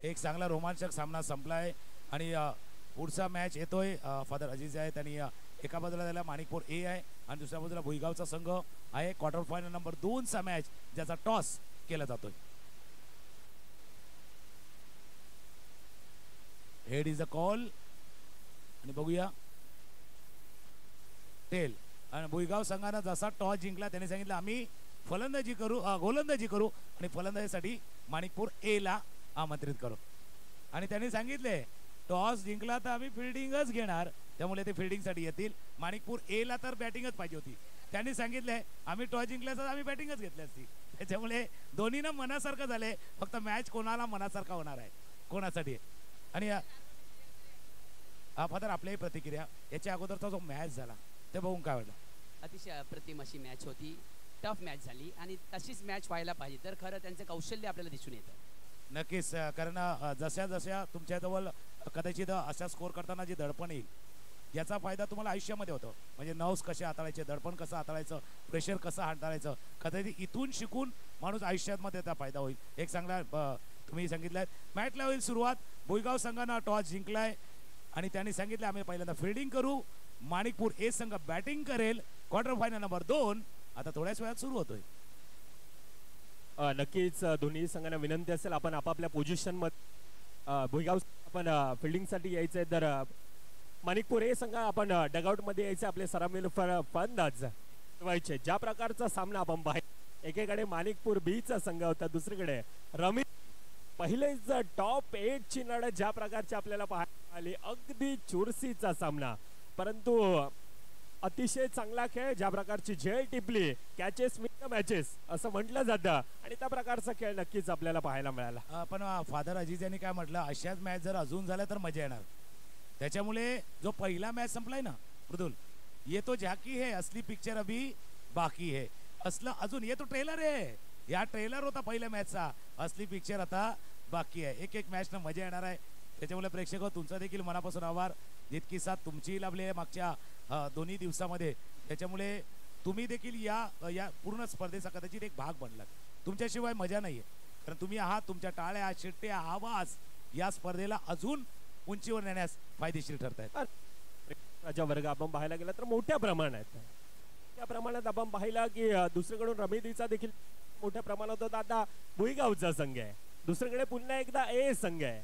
एक चांगला रोमांचक सामना संपलाय आणि पुढचा मॅच येतोय. फादर अजीज आहेत आणि एका बाजूला त्याला माणिकपूर ए आहे आणि दुसऱ्या बाजूला भुईगावचा संघ आहे. क्वार्टर फायनल नंबर 2 चा मॅच ज्याचा टॉस केला जातोय. हेड इज अ कॉल आणि बघूया टेल. आणि भुईगाव संघानं जसा टॉस जिंकला त्याने सांगितलं आम्ही फलंदाजी करू, गोलंदाजी करू आणि फलंदाजीसाठी माणिकपूर ए ला आमंत्रित करू. आणि त्यांनी सांगितले टॉस जिंकला तर आम्ही फिल्डिंगच घेणार, त्यामुळे ते फिल्डिंगसाठी येतील. माणिकपूर ए ला तर बॅटिंगच पाहिजे होती. त्यांनी सांगितले आम्ही टॉस जिंकल्यास आम्ही बॅटिंगच घेतली असती. त्याच्यामुळे दोन्हीनं मनासारखं झाले. फक्त मॅच कोणाला मनासारखा होणार आहे कोणासाठी. आणि फादर आपल्याही प्रतिक्रिया याच्या अगोदरचा जो मॅच झाला ते बघून काय वाटलं? अतिशय अप्रतिम अशी मॅच होती. टफ मॅच झाली आणि तशीच मॅच व्हायला पाहिजे तर खरं त्यांचं कौशल्य आपल्याला दिसून येतं. नक्कीच, कारण जशा जशा तुमच्याजवळ कदाचित अशा स्कोर करताना जी दडपण येईल याचा फायदा तुम्हाला आयुष्यामध्ये होतो. म्हणजे नर्व्स कसे हाताळायचे, दडपण कसं हाताळायचं, प्रेशर कसं हाताळायचं, कदाचित इथून शिकून माणूस आयुष्यामध्ये त्याचा फायदा होईल. एक चांगला तुम्ही सांगितलंय. मॅचला होईल सुरुवात. भुईगाव संघानं टॉस जिंकलाय आणि त्यांनी सांगितलं आम्ही पहिल्यांदा फिल्डिंग करू. माणिकपूर ए संघ बॅटिंग करेल. क्वार्टर फायनल नंबर 2 आता थोड्याच वेळात सुरू होतोय. नक्कीच दोन्ही संघांना विनंती असेल आपण आपापल्या पोझिशन मध्ये भुईगाव आपण फिल्डिंगसाठी यायचंय तर माणिकपूर ए संघ आपण डगआउट मध्ये यायचं. आपले सरामील फलंदाज व्हायचे. ज्या प्रकारचा सामना आपण पाहिला, एकेकडे माणिकपूर बी चा संघ होता, दुसरीकडे रमी. पहिलेच टॉप 8 ची लढत ज्या प्रकारची आपल्याला पाहायला आली, अगदी चुरशीचा सामना, परंतु अतिशय चांगला खेळ. ज्या प्रकारची झेल टिपली, कॅचेस विन द मॅचेस असं म्हटलं जातं आणि त्या प्रकारचा खेळ नक्कीच आपल्याला पाहायला मिळाला. पण फादर अजीज यांनी काय म्हटलं, अशाच मॅच जर अजून झाल्या तर मजा येणार. त्याच्यामुळे जो पहिला मॅच संपलाय ना मृदुल, ये तो झाकी है असली पिक्चर अभी बाकी है. असलं अजून ये तो ट्रेलर आहे. या ट्रेलर होता पहिल्या मॅचचा, असली पिक्चर आता बाकी आहे. एक एक मॅचनं मजा येणार आहे. त्याच्यामुळे प्रेक्षक तुमचा देखील मनापासून आभार. जितकी साथ तुमची लाभली आहे मागच्या दोन्ही दिवसामध्ये, त्याच्यामुळे तुम्ही देखील या पूर्ण स्पर्धेचा कदाचित एक भाग बनलात. तुमच्याशिवाय मजा नाहीये, कारण तुम्ही आहात. तुमच्या टाळ्या, शिट्ट्या, आवाज या स्पर्धेला अजून उंचीवर नेण्यास फायदेशीर ठरत आहेत. राजा वर्ग आपण पाहायला गेला तर मोठ्या प्रमाणात आपण पाहिला की दुसरीकडून रमेदीचा देखील मोठ्या प्रमाणात होता. आता भुईगावचा संघ आहे, दुसरीकडे पुन्हा एकदा ए संघ आहे.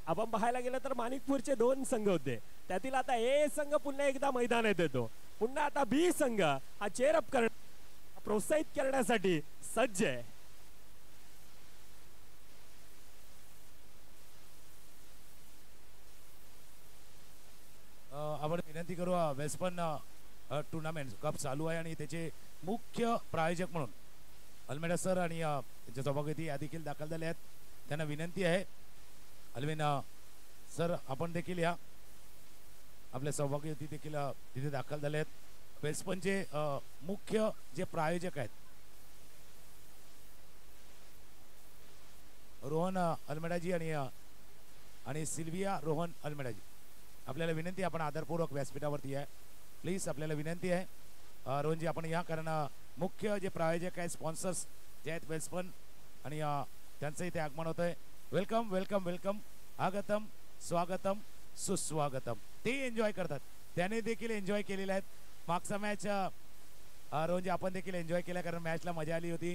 आपण पाहायला गेलं तर माणिकपूरचे 2 संघ होते, त्यातील आता ए संघ पुन्हा एकदा मैदानात येतो. पुन्हा आता बी संघ हा चेअरअप प्रोत्साहित करण्यासाठी सज्ज आहे. आपण विनंती करू, वेस्पन टुर्नामेंट कप चालू आहे आणि त्याचे मुख्य प्रायोजक म्हणून अल्मेडा सर आणि त्याच्या सभापती या देखील दाखल झाले आहेत. त्यांना विनंती आहे, अल्विन सर आपण देखील या. आपले सभापती देखील तिथे दाखल झाले आहेत. वेस्पनचे मुख्य जे प्रायोजक आहेत रोहन अल्मेडाजी आणि सिल्विया रोहन अल्मेडाजी, आपल्याला विनंती आपण आदरपूर्वक व्यासपीठावरती आहे. प्लीज आपल्याला विनंती आहे रोहनजी आपण या, कारण मुख्य जे प्रायोजक आहेत, स्पॉन्सर्स जे आहेत वेस्पन, आणि त्यांचं इथे आगमन होत आहे. वेलकम वेलकम वेलकम, आगतम स्वागतम सुस्वागतम. ते एन्जॉय करतात, त्याने देखील एन्जॉय केलेले आहेत. मागचा मॅच रोहनजी आपण देखील एन्जॉय केला, कारण मॅचला मजा आली होती.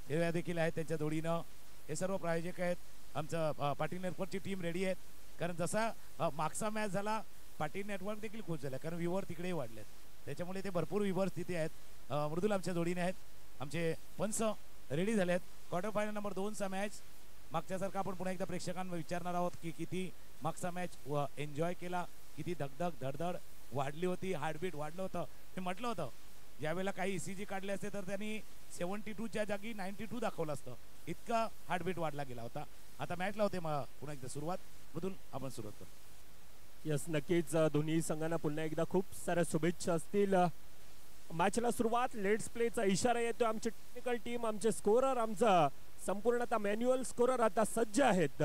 हे देखील आहेत त्यांच्या जोडीनं. हे सर्व प्रायोजक आहेत. आमचं पाटील नेटवर्कची टीम रेडी आहे, कारण जसा मागचा मॅच झाला पाटील नेटवर्क देखील खुश झाला, कारण व्ह्यूवर तिकडेही वाढलेत. त्याच्यामुळे ते भरपूर व्ह्यूवर्स तिथे आहेत. मृदुल आमच्या जोडीने आहेत. आमचे पंच रेडी झाले आहेत. क्वार्टर फायनल नंबर 2 चा मॅच. मागच्यासारखा आपण पुन्हा एकदा प्रेक्षकांना विचारणार आहोत की किती मागचा मॅच एन्जॉय केला, किती धगधग धडधड वाढली होती, हार्टबीट वाढलं होतं. मी म्हटलं होतं ज्यावेळेला काही ECG काढले असते तर त्यांनी 72च्या जागी 92 दाखवलं असतं, इतका हार्टबीट वाढला गेला होता. आता मॅचला होते मग पुन्हा एकदा सुरुवात. मधून आपण सुरुवात करू. यस, नक्कीच दोन्ही संघांना पुन्हा एकदा खूप साऱ्या शुभेच्छा असतील. मॅचला सुरुवात, लेट्स प्लेचा इशारा येतो. आमची टेक्निकल टीम, आमचे स्कोरर, आमचा संपूर्णतः मॅन्युअल स्कोरर आता सज्ज आहेत.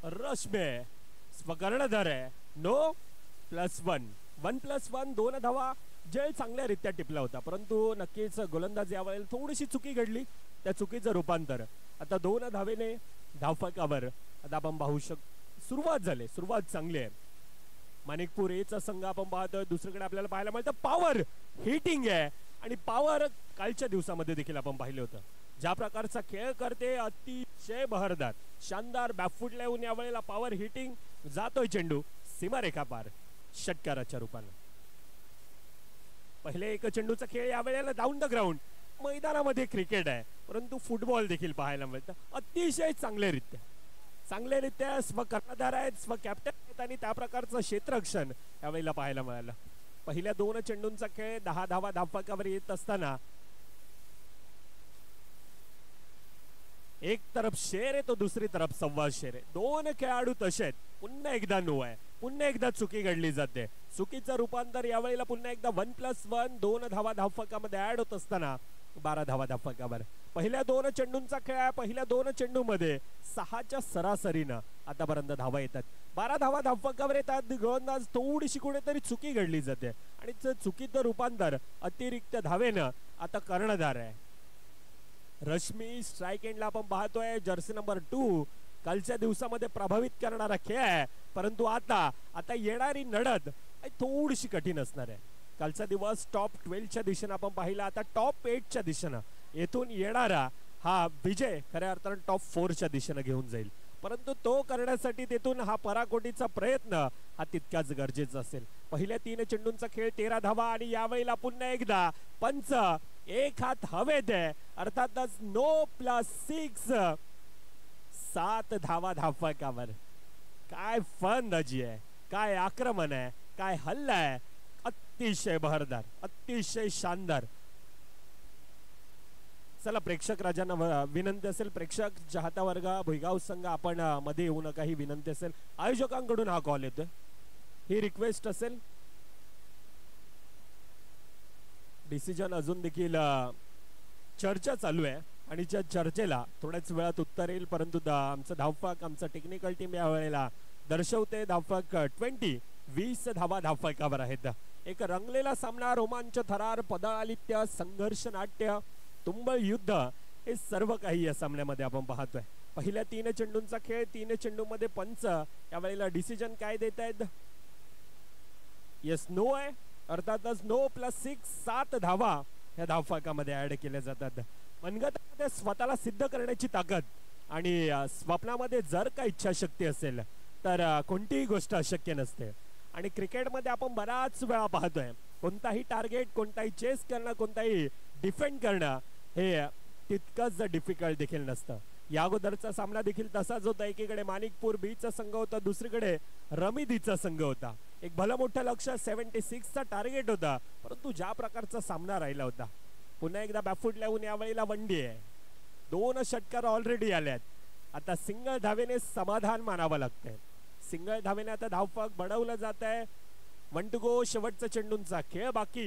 रश्मे स्वकर्णधर आहे, नो 1+1 2 धावा जय चांगल्यारीत्या टिपला होता, परंतु नक्कीच गोलंदाज यावेळेला थोडीशी चुकी घडली. त्या चुकीचं रूपांतर आता 2 धावेने धावफलकावर आता आपण पाहू सुरुवात चांगली आहे. माणिकपूर एचा संघ आपण पाहतोय. दुसरीकडे आपल्याला पाहायला मिळतं पॉवर हिटिंग आहे आणि पॉवर कालच्या दिवसामध्ये देखील आपण पाहिलं होतं. ज्या प्रकारचा खेळ करते अतिशय बहरदार शानदार बॅकफुटला येऊन यावेळेला पॉवर हिटिंग जातोय चेंडू सीमारेखा पार षटकाराच्या रूपानं. पहिले एक चेंडूचा खेळ यावेळेला डाऊन द ग्राउंड. मैदानामध्ये क्रिकेट आहे परंतु फुटबॉल देखील पाहायला मिळतं. अतिशय चांगल्यारीत्या स्व कर्णधार आहेत, स्व कॅप्टन आहेत आणि त्या प्रकारचं क्षेत्ररक्षण यावेळेला पाहायला मिळालं. पहिल्या 2 चेंडूंचा खेळ 10 धावा धावफलकावर येत असताना एक तरफ शेर आहे तो दुसरी तरफ सव्वा शेर आहे. 2 खेळाडू तसे आहेत. पुन्हा एकदा नो आहे, पुन्हा एकदा चुकी घडली जाते. चुकीचं रूपांतर यावेळेला पुन्हा एकदा 1+1 2 धावा धावफलकामध्ये ऍड होत असताना 12 धावा धावफलकावर. पहिल्या 2 चेंडूंचा खेळ आहे. पहिल्या 2 चेंडूमध्ये 6च्या सरासरीनं आतापर्यंत धावा येतात. 12 धावा धावफलकावर येतात. गोलंदाज थोडीशी कुठेतरी चुकी घडली जाते आणि चुकीचं रूपांतर अतिरिक्त धावेनं आता कर्णधार आहे. रश्मी स्ट्राइक एंडला आपण पाहतोय. जर्सी नंबर 2 कालच्या दिवसामध्ये प्रभावित करणारा खेळ आहे, परंतु आता येणारी लढत थोडीशी कठीण असणार आहे. कालचा दिवस टॉप 12च्या दिशेनं आपण पाहिला, आता टॉप 8च्या दिशेनं येथून येणारा हा विजय खऱ्या अर्थानं टॉप 4च्या दिशेनं घेऊन जाईल. परंतु तो करण्यासाठी तेथून हा पराकोटीचा प्रयत्न हा तितकाच गरजेचा असेल. पहिल्या 3 चेंडूंचा खेळ 13 धावा आणि यावेळेला पुन्हा एकदा पंच एक हात हवेत आहे. अर्थातच No+6 7 धावा धावफलकावर. काय फलंदाजी आहे, काय आक्रमण आहे, काय हल्ला आहे. अतिशय बहरदार, अतिशय शानदार. चला प्रेक्षक राजांना विनंती असेल, प्रेक्षक चाहता वर्ग भुईगाव संघ आपण मध्ये येऊ नका ही विनंती असेल. आयोजकांकडून हा कॉल येतोय, ही रिक्वेस्ट असेल. डिसिजन अजून देखील चर्चा चालू आहे आणि त्या चर्चेला थोड्याच वेळात उत्तर येईल, परंतु आमचं धावफलक आमचं टेक्निकल टीम या वेळेला दर्शवते धावफलक 20 धावा धावफलकावर आहेत. एक रंगलेला सामना, रोमांच, थरार, पदालित्य, संघर्ष, नाट्य, तुंबळ युद्ध हे सर्व काही या सामन्यामध्ये आपण पाहतोय. पहिल्या 3 चेंडूंचा खेळ 3 चेंडूमध्ये पंच यावेळेला डिसिजन काय देत आहेत? येस नो आहे. अर्थातच No+6 7 धावा या धावफलकामध्ये ऍड केल्या जातात. मनगटामध्ये स्वतःला सिद्ध करण्याची ताकद आणि स्वप्नामध्ये जर का इच्छाशक्ती असेल तर कोणतीही गोष्ट अशक्य नसते. आणि क्रिकेटमध्ये आपण बराच वेळा पाहतोय कोणताही टार्गेट, कोणताही चेस करणं, कोणताही डिफेंड करणं हे तितकंच डिफिकल्ट देखील नसतं. या अगोदरचा सामना देखील तसाच होता. एकीकडे माणिकपूर बीचा संघ होता, दुसरीकडे रमिदीचा संघ होता. एक भलं मोठं लक्ष 76चा टार्गेट होता, परंतु ज्या प्रकारचा सामना राहिला होता. पुन्हा एकदा बॅकफुट लावून यावेळेला वनडी आहे. 2 षटकार ऑलरेडी आल्यात. आता सिंगल धावेने समाधान मानावं लागतंय. सिंगल धावेने आता धावफलक बनवलं जात आहे. 1 टू गो. शेवटचा चेंडूंचा खेळ बाकी.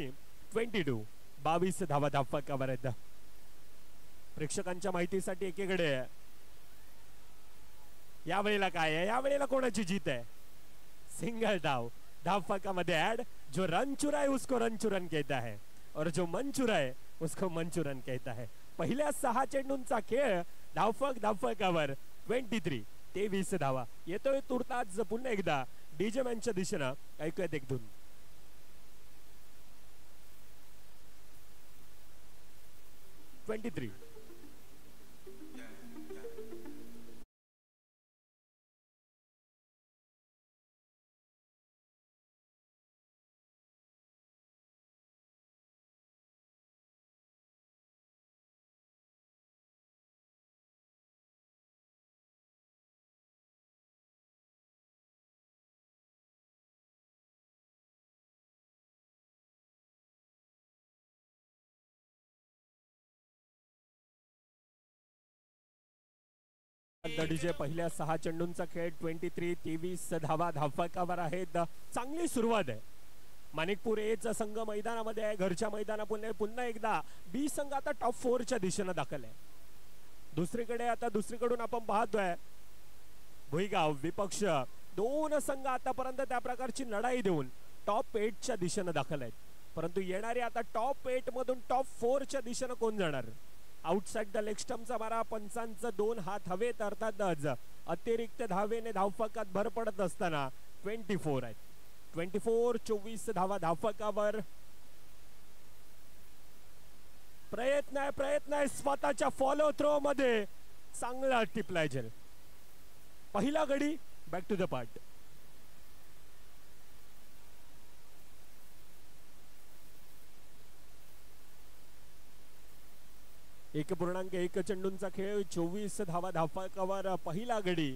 22 धावा धावफलकावर आहेत. प्रेक्षकांच्या माहितीसाठी एकीकडे यावेळेला काय आहे, यावेळेला कोणाची जीत आहे? सिंगल धावफलकामध्ये ऍड. जो रन चुरा है उसको रन चुरन कहता है और जो मन चुरा है उसको मन चुरन कहता है. पहिल्या 6 चेंडूंचा खेळ धावफलकावर 23 धावा येतोय. तुर्तास पुन्हा एकदा डीजे मॅनच्या दिशेनं ऐकूयात एक धून. डीजे पहिल्या 6 चेंडूंचा खेळ 23 धावा धावफलकावर आहेत. चांगली सुरुवात आहे. माणिकपूर एचा संघ मैदानामध्ये आहे, घरच्या मैदानापुढे पुन्हा एकदा बी संघ आता टॉप 4च्या दिशेनं दाखल आहे. दुसरीकडे आता दुसरीकडून आपण पाहतोय भुईगाव विपक्ष दोन संघ आतापर्यंत त्या प्रकारची लढाई देऊन टॉप 8च्या दिशेनं दाखल आहेत, परंतु येणारे आता टॉप 8 मधून टॉप 4च्या दिशेनं कोण जाणार? आउटसाइड द लेग स्टंपचा मारा, पंचांचं 2 हात हवेत, अर्थातच अतिरिक्त धावेने धावफलकात भर पडत असताना 24 आहेत. 24 धावा धावफलकावर. प्रयत्न आहे स्वतःच्या फॉलो थ्रो मध्ये चांगला टिपलाय झेल. पहिला गडी बॅक टू द पार्ट. एक पूर्णांक 1 चेंडूंचा खेळ, 24 धावा धावफलकावर. पहिला गडी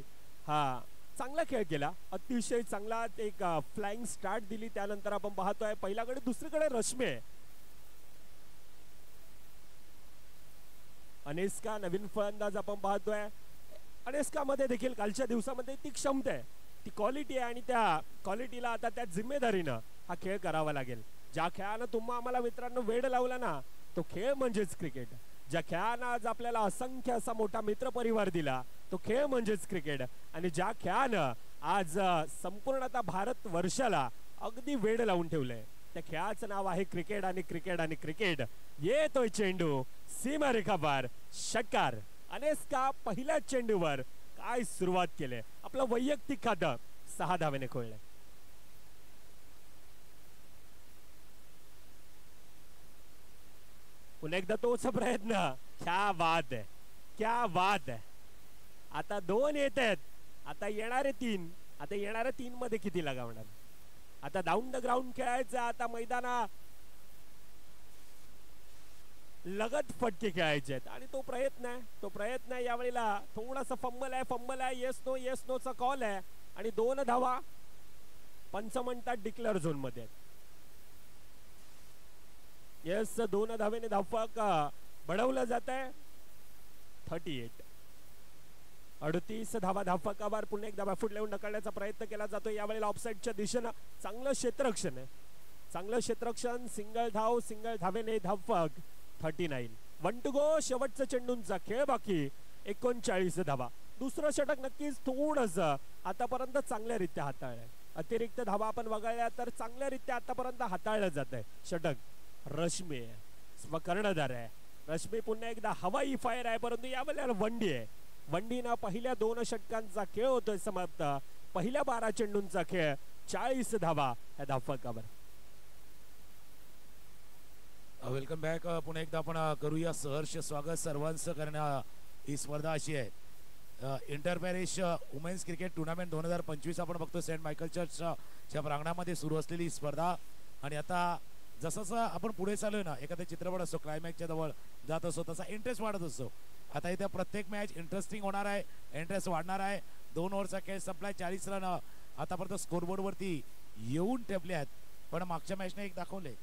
हा चांगला खेळ केला, अतिशय चांगला एक फ्लाइंग स्टार्ट दिली. त्यानंतर आपण पाहतोय पहिला गडी. दुसरीकडे रश्मी अनेस्का नवीन फलंदाज आपण पाहतोय. अनेस्का मध्ये देखील कालच्या दिवसामध्ये ती क्षमता आहे, ती क्वालिटी आहे आणि त्या क्वालिटीला आता त्या जिम्मेदारीनं हा खेळ करावा लागेल. ज्या खेळानं तुम्हा आम्हाला मित्रांनो वेड लावला ना, तो खेळ म्हणजेच क्रिकेट. ज्या खेळानं आज आपल्याला असंख्य असा मोठा मित्र परिवार दिला, तो खेळ म्हणजेच क्रिकेट. आणि ज्या खेळानं आज संपूर्णतः भारत वर्षाला अगदी वेड लावून ठेवलंय, त्या खेळाचं नाव आहे क्रिकेट. आणि क्रिकेट आणि क्रिकेट. येतोय चेंडू सीमारेखा पार, षटकार. अनेस्का पहिल्या चेंडूवर काय सुरुवात केली, आपलं वैयक्तिक खातं 6 धावेने खोललंय. पुन्हा एकदा तोच प्रयत्न. क्या बात आहे, क्या बात आहे. आता 2 येत आहेत, आता येणारे 3. आता येणाऱ्या 3 मध्ये किती लगावणार? आता डाऊन द ग्राउंड खेळायचं. आता मैदाना लगत फटके खेळायचे आहेत आणि तो प्रयत्न आहे. यावेळेला थोडासा फंबल आहे. येस नो चा कॉल आहे आणि 2 धावा पंच म्हणतात डिक्लेअर झोन मध्ये. येस, 2 धावेने धावफलक बढवलं जात आहे. 38. 38 धावा धावफलकावर. पुन्हा एकदा बॅकफूट लावून ढकलण्याचा प्रयत्न केला जातो. यावेळेला ऑफसाईडच्या दिशेनं चांगलं क्षेत्ररक्षण आहे, चांगलं क्षेत्ररक्षण. सिंगल धावेने धावफलक. 39. 1 टू गो. शेवटचा चेंडूंचा खेळ बाकी. 39 धावा. दुसरं षटक नक्कीच थोडस आतापर्यंत चांगल्यारीत्या हाताळलंय. अतिरिक्त धावा आपण वगळल्या तर चांगल्यारीत्या आतापर्यंत हाताळलं जात आहे षटक. रश्मी कर्णधार आहे. रश्मी पुन्हा एकदा हवाई फायर आहे, परंतु यावेळेला वंडी आहे. वंडीनं पहिल्या 2 षटकांचा खेळ होतोय समाप्त. पहिल्या 12 चेंडूंचा खेळ. 40 धावा या धावफलकावर. Welcome back. पुन्हा एकदा आपण करूया सहर्ष स्वागत सर्वांचं. कारण ही स्पर्धा अशी आहे, inter parish women's cricket tournament 2025 आपण बघतो सेंट मायकल चर्चच्या प्रांगणामध्ये सुरू असलेली ही स्पर्धा. आणि आता जसं आपण पुढे चालूय ना, एखादा चित्रपट असतो क्लायमॅक्सच्या जवळ जात असतो, तसा इंटरेस्ट वाढत असतो. आता इथे प्रत्येक मॅच इंटरेस्टिंग होणार आहे, इंटरेस्ट वाढणार आहे. 2 ओव्हरचा खेळ संपलाय. 40 रन आतापर्यंत स्कोरबोर्ड वरती येऊन ठेपले आहेत. पण मागच्या मॅचने एक दाखवले,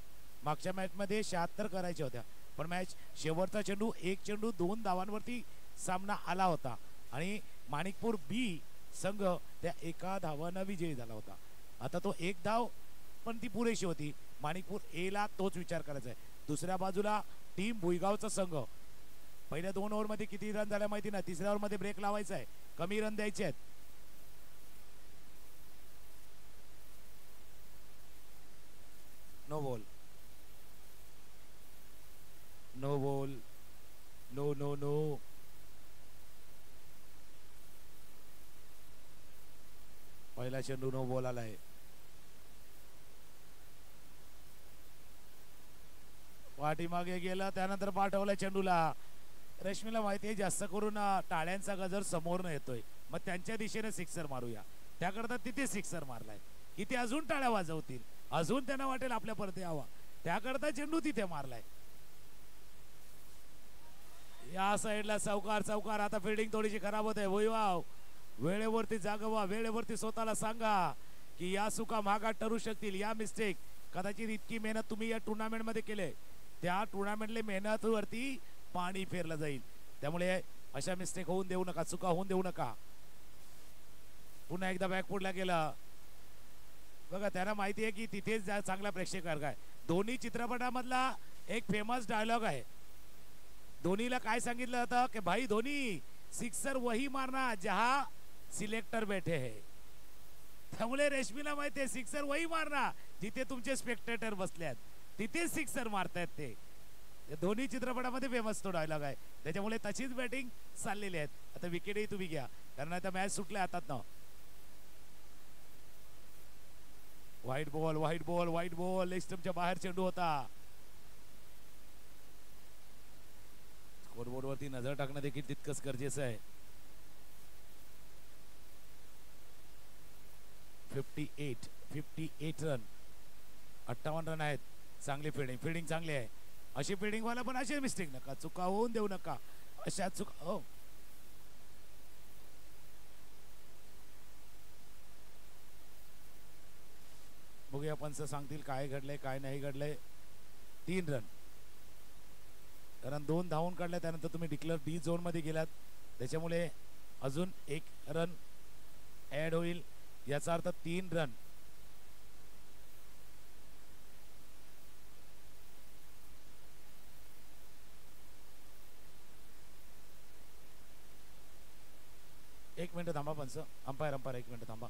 मागच्या मॅच मध्ये 76 करायच्या होत्या, पण मॅच शेवटचा चेंडू 1 चेंडू 2 धावांवरती सामना आला होता आणि माणिकपूर बी संघ त्या 1 धावानं विजयी झाला होता. आता तो 1 धाव पण ती पुरेशी होती. माणिकपूर ए ला तोच विचार करायचा आहे. दुसऱ्या बाजूला टीम भुईगावचा संघ पहिल्या 2 ओव्हर मध्ये किती रन झाल्या माहिती ना, तिसऱ्या ओव्हर मध्ये ब्रेक लावायचा आहे, कमी रन द्यायचे आहेत. No ball, no ball, no no no. पहिला चेंडू नो बॉल आलाय. पाठीमागे गेला, त्यानंतर पाठवला चेंडूला. रश्मीला माहिती आहे जास्त करून टाळ्यांचा गजर समोरनं येतोय, मग त्यांच्या दिशेने सिक्सर मारूया. त्याकरता तिथे सिक्सर मारलाय, इथे अजून टाळ्या वाजवतील, अजून त्यांना वाटेल आपल्या परत यावा, त्याकरता चेंडू तिथे मारलाय. या साईडला सावकार सावकार. आता फिल्डिंग थोडीशी खराब होत आहे. भुईगाव वेळेवरती जागवा, वेळेवरती स्वतःला सांगा की या चुका महागात ठरू शकतील. या मिस्टेक कदाचित इतकी मेहनत तुम्ही या टुर्नामेंट मध्ये केले, त्या टुर्नामेंटले मेहनत वरती पाणी फेरलं जाईल. त्यामुळे अशा मिस्टेक होऊन देऊ नका, चुका होऊन देऊ नका. पुन्हा एकदा बॅकफुटला गेला बघा. त्यांना माहिती आहे की तिथेच चांगला प्रेक्षक आहे. दोन्ही चित्रपटामधला एक फेमस डायलॉग आहे. धोनीला काय सांगितलं जातं की भाई धोनी सिक्सर वही मारना जहां सिलेक्टर बैठे हैं. त्यामुळे रेशमीला माहिती आहे सिक्सर वही मारणार जिथे तुमचे स्पेक्टेटर बसले आहेत, तिथे सिक्सर मारतायत ते. दोन्ही चित्रपटामध्ये फेमस तो डायलॉग आहे. त्याच्यामुळे तशीच बॅटिंग चाललेली आहेत. आता विकेटही तुम्ही घ्या, कारण आता मॅच सुटल्या हातात ना. White ball, white ball, white ball. Leg स्टंपच्या बाहेर चेंडू होता. स्कोरबोर्ड वरती नजर टाकणं देखील तितकंच गरजेचं आहे. 58 रन, 58 रन आहेत. चांगली फिल्डिंग चांगली आहे. अशी फिल्डिंग व्हायला पण असे मिस्टेक नका, चुका होऊन देऊ नका. अशा चुका हो. बघूया पंच सांगतील काय घडलंय काय नाही घडलंय. 3 रन, कारण 2 धावून काढल्या त्यानंतर तुम्ही डिक्लेअर डी झोन मध्ये गेलात, त्याच्यामुळे अजून 1 रन ऍड होईल. याचा अर्थ 3 रन. एक मिनिट थांबा पंच. अंपायर 1 मिनिट थांबा.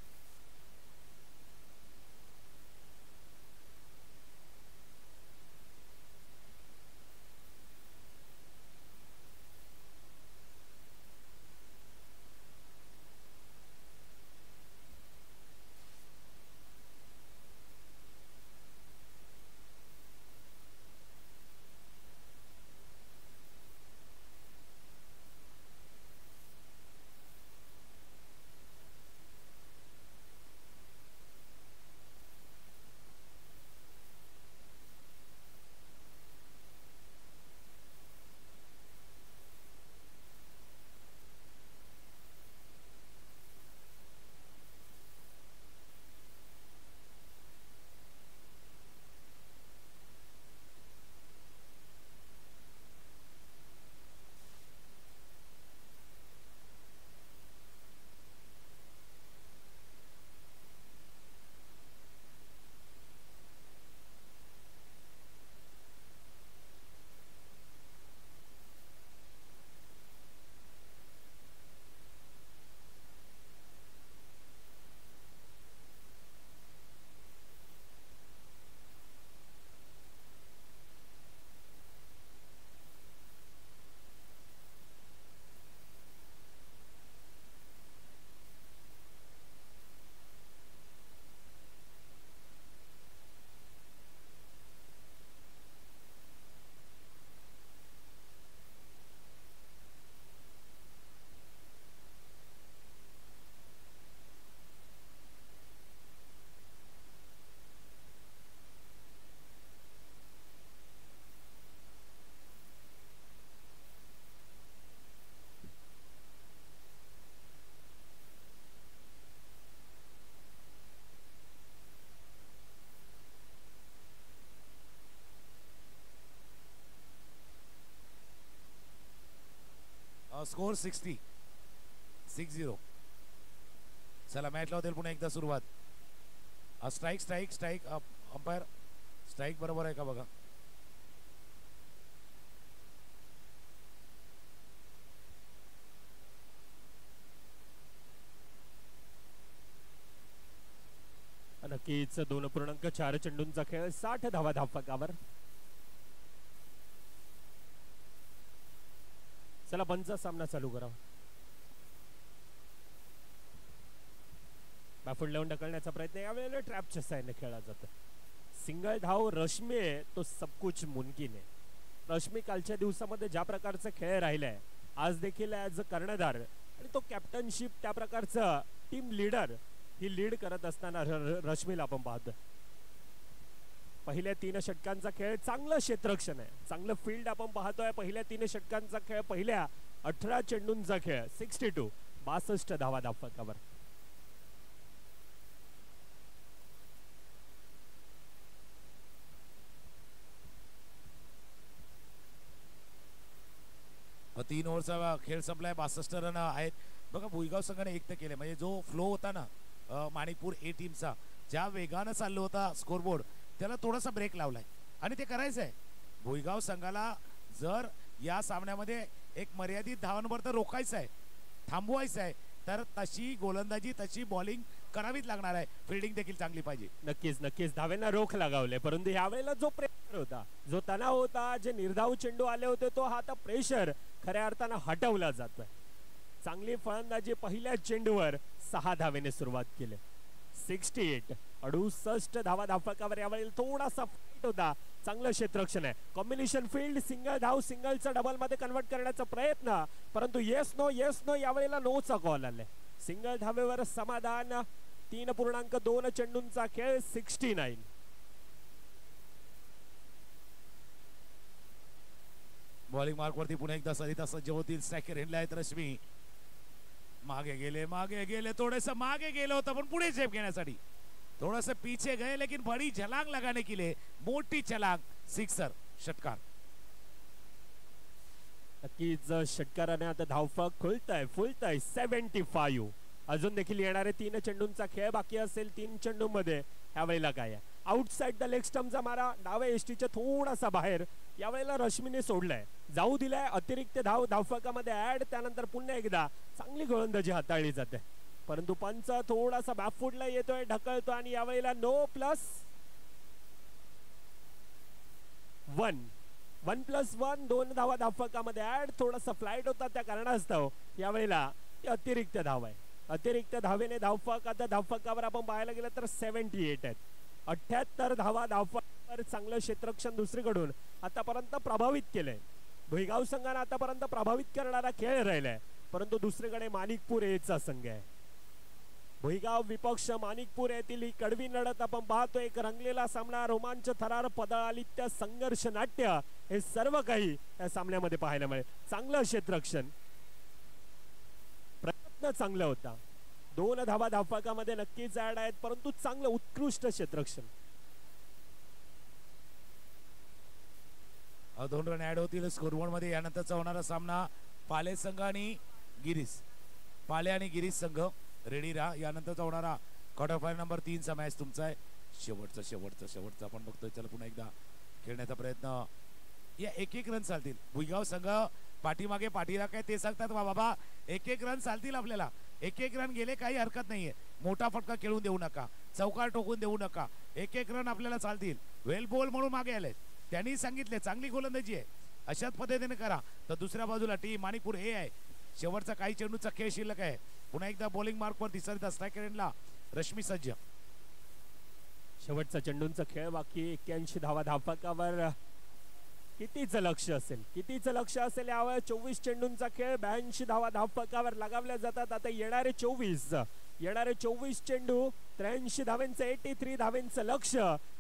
स्कोर 60. चला मॅचला होतील पुन्हा एकदा सुरुवात. स्ट्राईक अंपायर स्ट्राईक बरोबर आहे का बघा. नक्कीच 2.4 चेंडूंचा खेळ, 60 धावा धावफलकावर. चला पंचा सामना चालू करा. बाफुड लावून ढकलण्याचा प्रयत्न यावेळेला ट्रॅपच्या साहाय्याने खेळला जातो. सिंगल धाव रश्मी आहे तो सब कुछ मुमकिन आहे. रश्मी कालच्या दिवसामध्ये ज्या प्रकारचा खेळ राहिलाय, आज देखील ॲज अ कर्णधार आणि तो कॅप्टनशिप त्या प्रकारचं टीम लीडर ही लीड करत असताना रश्मीला आपण पाहतो. पहिल्या 3 षटकांचा खेळ, चांगलं क्षेत्ररक्षण आहे, चांगलं फील्ड आपण पाहतोय. पहिल्या 3 षटकांचा खेळ, पहिल्या 18 चेंडूंचा खेळ, 62 62 धावा धावफलकावर. तीन ओव्हरचा खेळ संपलाय. 62 रन आहेत. बघा भुईगाव संघाने एकटं केले, म्हणजे जो फ्लो होता ना माणिकपूर ए टीमचा, ज्या वेगानं चाललो होता स्कोरबोर्ड, त्याला थोडासा ब्रेक लावलाय आणि ते करायचं आहे. भुईगाव संघाला जर या सामन्यामध्ये एक मर्यादित धावांवर तर रोखायचं आहे, थांबवायचं आहे, तर तशी गोलंदाजी तशी बॉलिंग करावीच लागणार आहे. फिल्डिंग देखील चांगली पाहिजे. नक्कीच नक्कीच धावेंना रोख लगावले, परंतु यावेळेला जो प्रेशर होता, जो तणाव होता, जे निर्धाव चेंडू आले होते, तो हा आता प्रेशर खऱ्या अर्थानं हटवला जातोय. चांगली फलंदाजी पहिल्या चेंडूवर 6 धावेने सुरुवात केली. 68 68 धावा धावफलकावर. यावेळेला थोडासा फाईट होता, चांगलं क्षेत्ररक्षण आहे. कॉम्बिनेशन फील्ड, सिंगल धाव, सिंगलचं डबल मध्ये कन्वर्ट करण्याचा प्रयत्न, परंतु येस नो यावेळेला नोचा कॉल आलाय. सिंगल धावेवर समाधान. 3.2 चेंडूंचा खेळ. 69. बॉलिंग मार्क वरती पुन्हा एकदा सरिता सज्ज होतील. स्ट्रायकर हिंडला आहेत रश्मी. मागे गेले थोडेस मागे गेलं होतं, पण पुढे झेप घेण्यासाठी थोडस पीछे गए, लेकिन बड़ी छलांग लगाने के लिए मोठी छलांग. सिक्सर, षटकार. नक्कीच षटकाराने आता धावफलक फुलतंय. 75. अजून देखील येणारे 3 चेंडूंचा खेळ बाकी असेल. 3 चेंडूंमध्ये यावेळेला काय आहे, आउटसाइड द लेग स्टंपचा मारा, डाव्या एसटीच्या थोडासा बाहेर. यावेळेला रश्मीने सोडलाय, जाऊ दिलाय. अतिरिक्त धावफलकामध्ये ऍड. त्यानंतर पुन्हा एकदा चांगली गोलंदाजी हाताळली जाते, परंतु पंच थोडासा बॅकफुटला येतोय, ढकलतो आणि यावेळेला नो प्लस 1 2 धावा धावफलकामध्ये ऍड. थोडासा फ्लाइट होता, त्या कारणास्तव यावेळेला अतिरिक्त धाव आहे. अतिरिक्त धावेने धावफलक आता धावफलकावर आपण पाहायला गेलं तर 78 आहेत. 78 धावा धावफलकावर. चांगलं क्षेत्ररक्षण दुसरीकडून आतापर्यंत प्रभावित केलंय. भुईगाव संघाने आतापर्यंत प्रभावित करणारा खेळ राहिलाय, परंतु दुसरीकडे माणिकपूर एचा संघ आहे. भुईगाव विपक्ष माणिकपूर येथील ही कडवी लढत आपण पाहतोय. एक रंगलेला सामना, रोमांच, थरार, पदालित्य, संघर्ष, नाट्य हे सर्व काही या सामन्यामध्ये पाहायला मिळेल. चांगलं क्षेत्ररक्षण, प्रयत्न चांगला होता. 2 धावा धावफलकामध्ये नक्कीच ऍड आहेत, परंतु चांगलं उत्कृष्ट क्षेत्ररक्षण. 2 रन ऍड होतील स्कोरबोर्ड मध्ये. यानंतरचा होणारा सामना पाले संघ आणि गिरीश. पाले आणि गिरीश संघ रेडी राहा. यानंतरचा होणारा क्वार्टर फायनल नंबर 3 चा मॅच तुमचा आहे. शेवटचा आपण बघतोय. चला पुन्हा एकदा खेळण्याचा प्रयत्न. या 1-1 रन चालतील. भुईगाव संघ पाठीमागे पाठीला काय ते सांगतात बाबा 1-1 रन चालतील आपल्याला. 1-1 रन गेले काही हरकत नाहीये. मोठा फटका खेळून देऊ नका, चौकार ठोकून देऊ नका. 1-1 रन आपल्याला चालतील. वेल बॉल म्हणून मागे आले, त्यांनी सांगितले चांगली गोलंदाजी आहे, अशाच पद्धतीने करा. तर दुसऱ्या बाजूला टीम माणिकपूर ए आहे. शेवटचा काही चेंडूचा खेळ शिल्लक आहे. पुन्हा एकदा बॉलिंग मार्क वर तिसरा स्ट्रायकर रश्मी सज्ज. शेवटचा चेंडूंचा खेळ बाकी. 81 धावा धावफलकावर. कितीचं लक्ष असेल यावर. 24 चेंडूंचा खेळ. 82 धावा धावफलकावर लगावल्या जातात. आता येणारे 24 चेंडू, 83 धावेंचं 83 धावेंचं लक्ष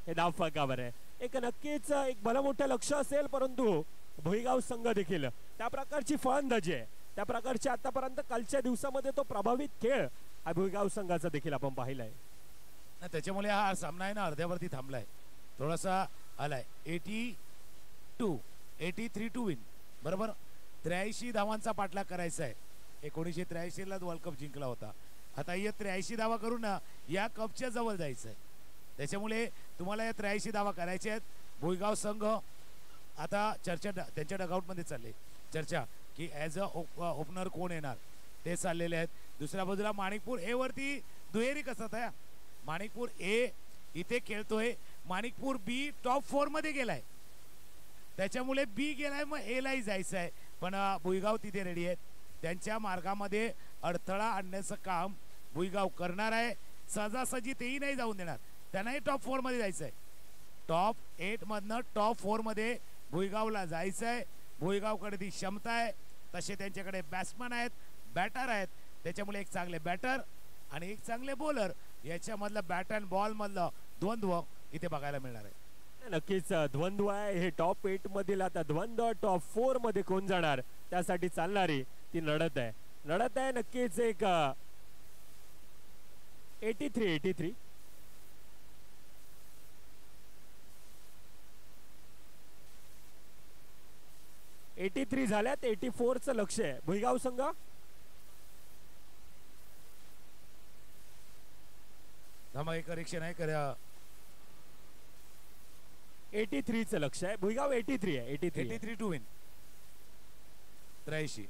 हे धावफलकावर आहे. एक नक्कीच एक भलं मोठं लक्ष असेल, परंतु भुईगाव संघ देखील त्या प्रकारची फलंदाजी आहे, त्या प्रकारचे आतापर्यंत कालच्या दिवसामध्ये तो प्रभावित खेळ हा भुईगाव संघाचा देखील आपण पाहिलाय. त्याच्यामुळे हा सामना आहे ना अर्ध्यावरती थांबलाय, थोडासा आलाय. 83 टू विन. बरोबर. 83 धावांचा पाठलाग करायचा आहे. 1983 ला वर्ल्ड कप जिंकला होता. आता या 83 धावा करून ना या कपच्या जवळ जायचं आहे. त्याच्यामुळे तुम्हाला या 83 धावा करायच्या आहेत. भुईगाव संघ आता चर्चा त्यांच्या डगआउट मध्ये चालले, चर्चा की ऍज अ ओपनर कोण येणार ते चाललेले आहेत. दुसऱ्या बाजूला माणिकपूर ए वरती दुहेरी कसरत आहे. माणिकपूर ए इथे खेळतोय, माणिकपूर बी टॉप 4 मध्ये गेलाय, त्याच्यामुळे बी गेलाय, मग ए लाही जायचं आहे. पण भुईगाव तिथे रेडी आहेत. त्यांच्या मार्गामध्ये अडथळा आणण्याचं काम भुईगाव करणार आहे. सहजासहजी तेही नाही जाऊन देणार, त्यांनाही टॉप 4 मध्ये जायचं आहे. टॉप 8 मधनं टॉप 4 मध्ये भुईगावला जायचं आहे. भुईगावकडे ती क्षमता आहे, तसे त्यांच्याकडे बॅट्समन आहेत, बॅटर आहेत. त्याच्यामुळे एक चांगले बॅटर आणि एक चांगले बॉलर याच्यामधलं बॅट अँड बॉल मधलं द्वंद्व इथे बघायला मिळणार आहे. नक्कीच द्वंद्व आहे हे टॉप 8 मधील. आता द्वंद्व टॉप 4 मध्ये कोण जाणार त्यासाठी चालणारी ती लढत आहे. नक्कीच एक 83 झाल्यात. 84 चं लक्ष आहे भुईगाव संघ. एक करेक्शन आहे करा. 83 चं लक्ष आहे. भुईगाव 83 आहे. 83 टू विन. 83.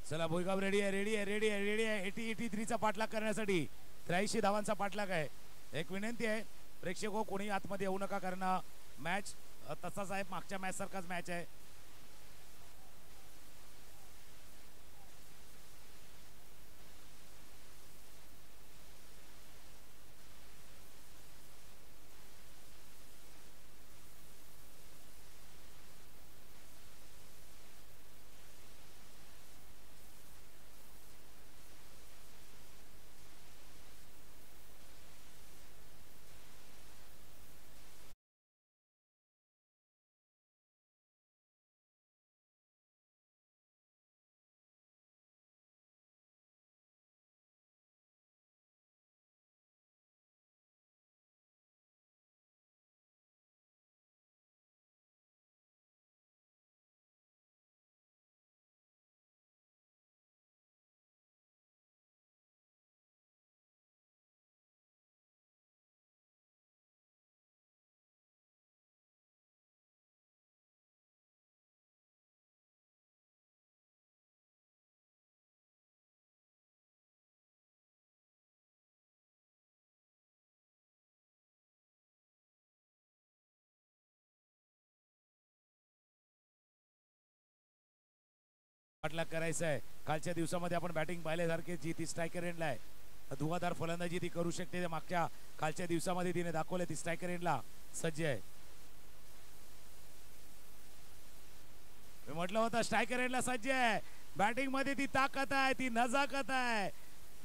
चला भुईगाव रेडी आहे, रेडी आहे, रेडी आहे, रेडी आहे. 83चा पाठलाग करण्यासाठी 83 धावांचा पाठलाग आहे. एक विनंती आहे प्रेक्षक हो, कोणी आतमध्ये येऊ नका, कारण मॅच तसाच आहे, मागच्या मॅच सारखाच मॅच आहे. पाठलाग करायचा आहे. कालच्या दिवसामध्ये आपण बॅटिंग पाहिल्यासारखी जी ती स्ट्रायकर एंडला आहे, धुवाधार फलंदाजी ती करू शकते. मागच्या कालच्या दिवसामध्ये तिने दाखवले, ती स्ट्रायकर एंडला सज्ज आहे. मी म्हटलं होतं स्ट्रायकर एंडला सज्ज आहे. बॅटिंग मध्ये ती ताकद आहे, ती नजाकत आहे,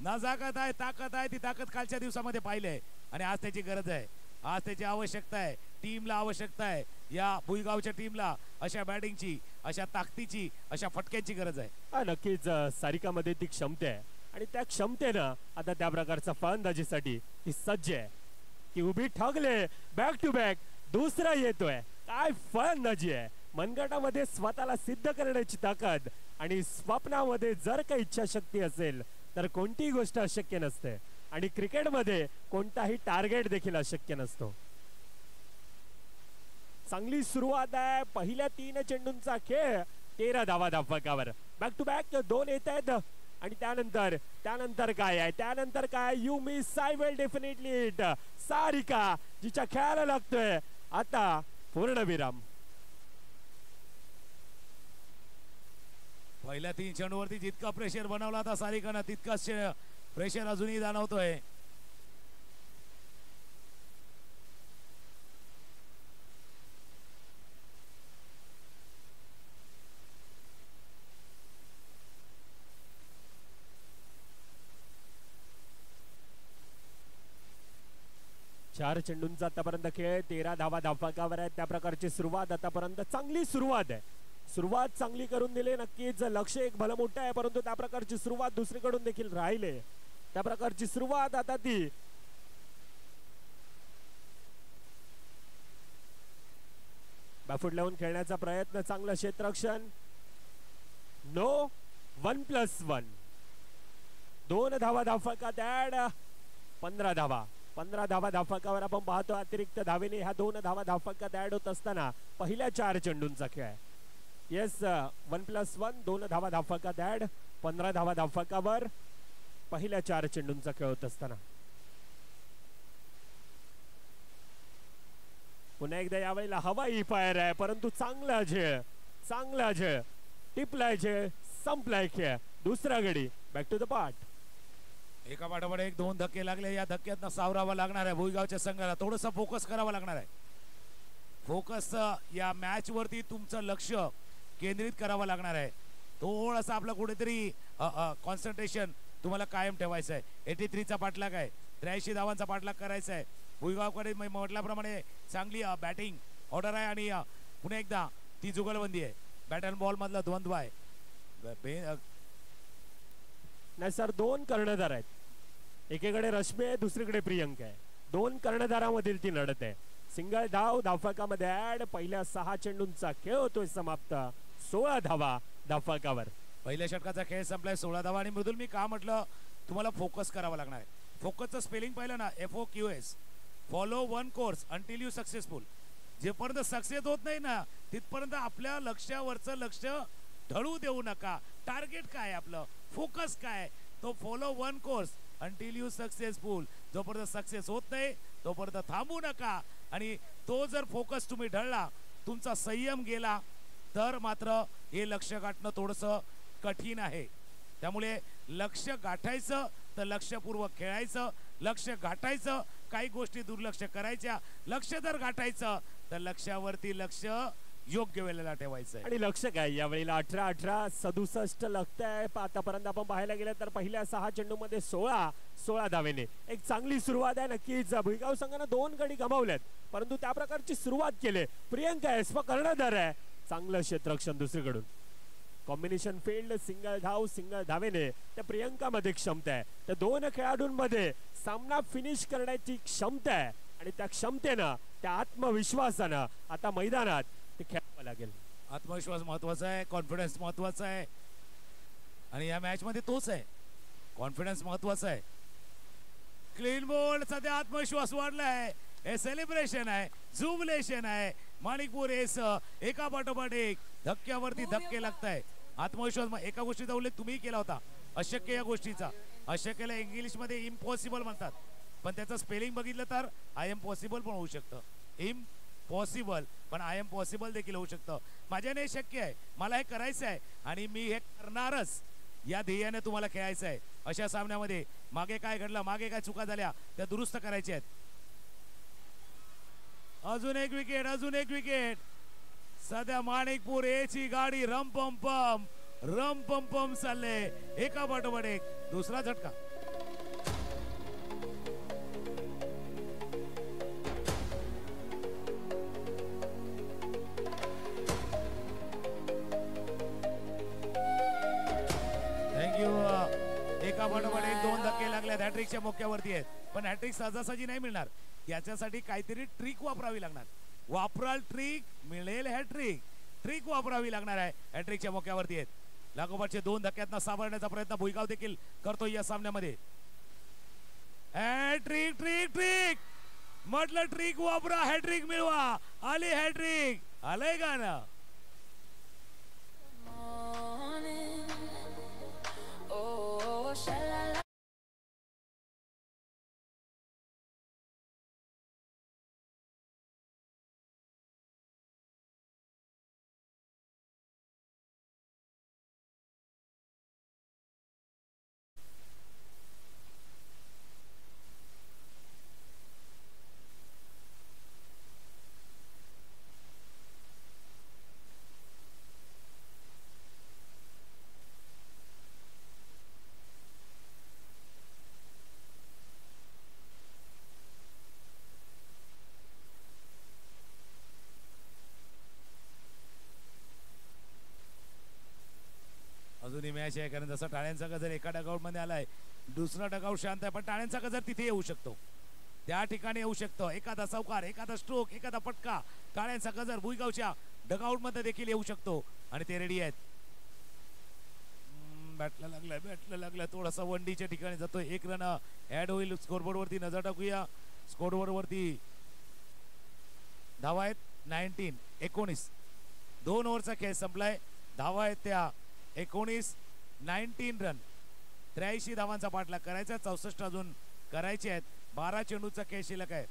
नजाकत आहे, ताकद आहे. ती ताकद कालच्या दिवसामध्ये पाहिले आणि आज त्याची गरज आहे, आज त्याची आवश्यकता आहे. टीमला आवश्यकता आहे, या भुईगावच्या टीमला अशा बॅटिंगची, अशा ताकदीची, अशा फटक्यांची गरज आहे. नक्कीच सारिकामध्ये ती क्षमता आहे आणि त्या क्षमतेनं आता त्या प्रकारचा फलंदाजीसाठी ती सज्ज आहे की उभी ठगले, बॅक टू बॅक दुसरा येतोय. काय फलंदाजी आहे, मनगटामध्ये स्वतःला सिद्ध करण्याची ताकद आणि स्वप्नामध्ये जर काही इच्छाशक्ती असेल तर कोणतीही गोष्ट अशक्य नसते आणि क्रिकेटमध्ये कोणताही टार्गेट देखील अशक्य नसतो. चांगली सुरुवात आहे. पहिल्या 3 चेंडूंचा खेळ 13 धावा धावफलकावर. बॅक टू बॅक 2 येत आहेत आणि त्यानंतर काय आहे, त्यानंतर काय, you miss I will definitely hit. Sarika जिच्या खेळाला लागतोय आता पूर्णविराम. पहिल्या 3 चेंडूवरती जितका प्रेशर बनवला होता सारिकानं, तितकाच प्रेशर अजूनही जाणवतोय. चार चेंडूंचा आतापर्यंत खेळ 13 धावा धावफलकावर आहे. त्या प्रकारची सुरुवात आतापर्यंत चांगली सुरुवात आहे. सुरुवात चांगली करून दिली. नक्कीच लक्ष एक भलं मोठं आहे, परंतु त्या प्रकारची सुरुवात दुसरीकडून देखील राहिले. त्या प्रकारची सुरुवात आता ती बॅफूट लावून खेळण्याचा प्रयत्न, चांगलं क्षेत्ररक्षण. नो 1+1 2 धावा धावफलकात ऍड. 15 धावा धावफलकावर आपण पाहतो. अतिरिक्त धावेने ह्या 2 धावा धावफलकात ऍड होत असताना पहिल्या 4 चेंडूंचा खेळ. येस 1+1 2 धावा धावफलकात ऍड. 15 धावा धावफलकावर पहिल्या 4 चेंडूंचा खेळ होत असताना पुन्हा एकदा यावेळेला हवाई फायर आहे, परंतु चांगला झेळ टिपलाय झेळ, संपलाय खेळ. दुसरा गडी बॅक टू द पार्ट. एका पाठोपाठ एक 2 धक्के लागले. या धक्क्यातनं सावरावं लागणार आहे भुईगावच्या संघाला. थोडंसं फोकस करावं लागणार आहे. फोकस या मॅच वरती तुमचं लक्ष केंद्रित करावं लागणार आहे. थोडंसं आपलं कुठेतरी कॉन्सन्ट्रेशन तुम्हाला कायम ठेवायचं आहे. 83चा पाठलाग आहे, 83 धावांचा पाठलाग करायचा आहे. भुईगावकडे म्हटल्याप्रमाणे चांगली बॅटिंग ऑर्डर आहे आणि पुन्हा एकदा ती जुगलबंदी आहे. बॅट अँड बॉल मधला द्वंद्व आहे. नाही सर, 2 कर्णधार आहेत. एकीकडे रश्मी आहे, दुसरीकडे प्रियंक आहे. 2 कर्णधारामधील ती लढत आहे. सिंगल धाव धावफलकामध्ये ऍड. पहिल्या 6 चेंडूंचा खेळ होतोय समाप्त. 16 धावा धावफलकावर. पहिल्या षटकाचा खेळ संपलाय. 16 धावा. आणि मृदुल, मी का म्हटलं तुम्हाला फोकस करावं लागणार आहे. फोकसचं स्पेलिंग पाहिलं ना, FOCUS. Follow 1 course until you successful. जेपर्यंत सक्सेस होत नाही ना, तिथपर्यंत आपल्या लक्ष्यावरचं लक्ष ढळू देऊ नका. टार्गेट काय आपलं, फोकस काय, तो follow one course until you successful. जोपर्यंत सक्सेस होत नाही तोपर्यंत थांबू नका. आणि तो जर फोकस तुम्ही ढळला, तुमचा संयम गेला, तर मात्र हे लक्ष्य गाठणं थोडंसं कठीण आहे. त्यामुळे लक्ष्य गाठायचं तर लक्षपूर्वक खेळायचं, लक्ष्य गाठायचं, काही गोष्टी दुर्लक्ष करायच्या. लक्ष्य जर गाठायचं तर लक्ष्यावरती लक्ष योग्य वेळेला ठेवायचं. आणि लक्ष काय यावेळेला 18-18-67 लागतंय. आतापर्यंत आपण पाहायला गेलं तर पहिल्या 6 चेंडूमध्ये 16 धावेने एक चांगली सुरुवात आहे. नक्कीच भुईगाव संघानं 2 गडी गमावलेत, परंतु त्या प्रकारची सुरुवात केली. प्रियंका एस्पा कर्णधार आहे, चांगलं क्षेत्ररक्षण दुसरीकडून. कॉम्बिनेशन फील्ड, सिंगल धाव सिंगल धावेने त्या प्रियंकामध्ये क्षमता आहे. त्या 2 खेळाडूंमध्ये सामना फिनिश करण्याची क्षमता आहे. आणि त्या क्षमतेनं, त्या आत्मविश्वासानं आता मैदानात ते खेळावं लागेल. आत्मविश्वास महत्वाचा आहे, कॉन्फिडन्स महत्वाचा आहे. आणि या मॅच मध्ये तोच आहे, कॉन्फिडन्स महत्वाचा आहे. क्लीन बोल्ड, सध्या आत्मविश्वास वाढला आहे. हे सेलिब्रेशन आहे, जुबिलेशन आहे. माणिकपूर एस एका पाठोपाठ एक धक्क्यावरती धक्के लागत आहे. आत्मविश्वास. एका गोष्टीचा उल्लेख तुम्ही केला होता, अशक्य या गोष्टीचा. अशक्यला इंग्लिश मध्ये इम्पॉसिबल म्हणतात, पण त्याचं स्पेलिंग बघितलं तर आय एम पॉसिबल पण होऊ शकतं. इम्पॉसिबल पण आय एम पॉसिबल देखील होऊ शकतं. माझ्याने शक्य आहे, मला हे करायचं आहे आणि मी हे करणारच, या ध्येयाने तुम्हाला खेळायचं आहे. अशा सामन्यामध्ये मागे काय घडलं, मागे काय चुका झाल्या, त्या दुरुस्त करायच्या आहेत. अजून एक विकेट, अजून एक विकेट. सध्या माणिकपूर एची गाडी रम पम पम चालले, एका पाठोपाठ एक. दुसरा झटका. थँक्यू. एका पाठोपाठ एक 2 धक्के लागले, हॅट्रिकच्या मोक्यावरती आहेत. पण हॅट्रिक सहजासहजी नाही मिळणार, याच्यासाठी काहीतरी ट्रिक वापरावी लागणार. वापराल ट्रिक, मिळेल हॅट्रिक. ट्रिक वापरावी लागणार आहे. हॅट्रिकच्या मोक्यावरती आहेत. लागोपाठचे 2 धक्क्यातनं सावरण्याचा प्रयत्न भुईगाव देखील करतो या सामन्यामध्ये. हॅट्रिक, ट्रिक ट्रिक म्हटलं, ट्रिक वापरा, हॅट्रिक मिळवा. आली हॅट्रिक, आलंय गाणं. अजूनही मॅच आहे, कारण जसं टाळ्यांचा गजर एका डगआउट मध्ये आलाय, दुसरा डगआउट शांत आहे, पण टाळ्यांचा गजर तिथे येऊ शकतो, त्या ठिकाणी येऊ शकतो. एखादा चौकार, एखादा स्ट्रोक, एखादा पटका, टाळ्यांचा गजर भुईगावच्या डगआउट मध्ये देखील येऊ शकतो. आणि ते रेडी आहेत. बॅटला लागलाय थोडासा, वनडीच्या ठिकाणी जातोय. 1 रन ऍड होईल. स्कोरबोर्ड वरती नजर टाकूया. स्कोरबोर्ड वरती धावा आहेत 19. 2 ओव्हरचा खेळ संपलाय. धावा आहेत त्या 19 रन. 83 धावांचा पाठलाग करायचा. 64 अजून करायचे आहेत. 12 चेंडूचा खेळ शिल्लक आहे.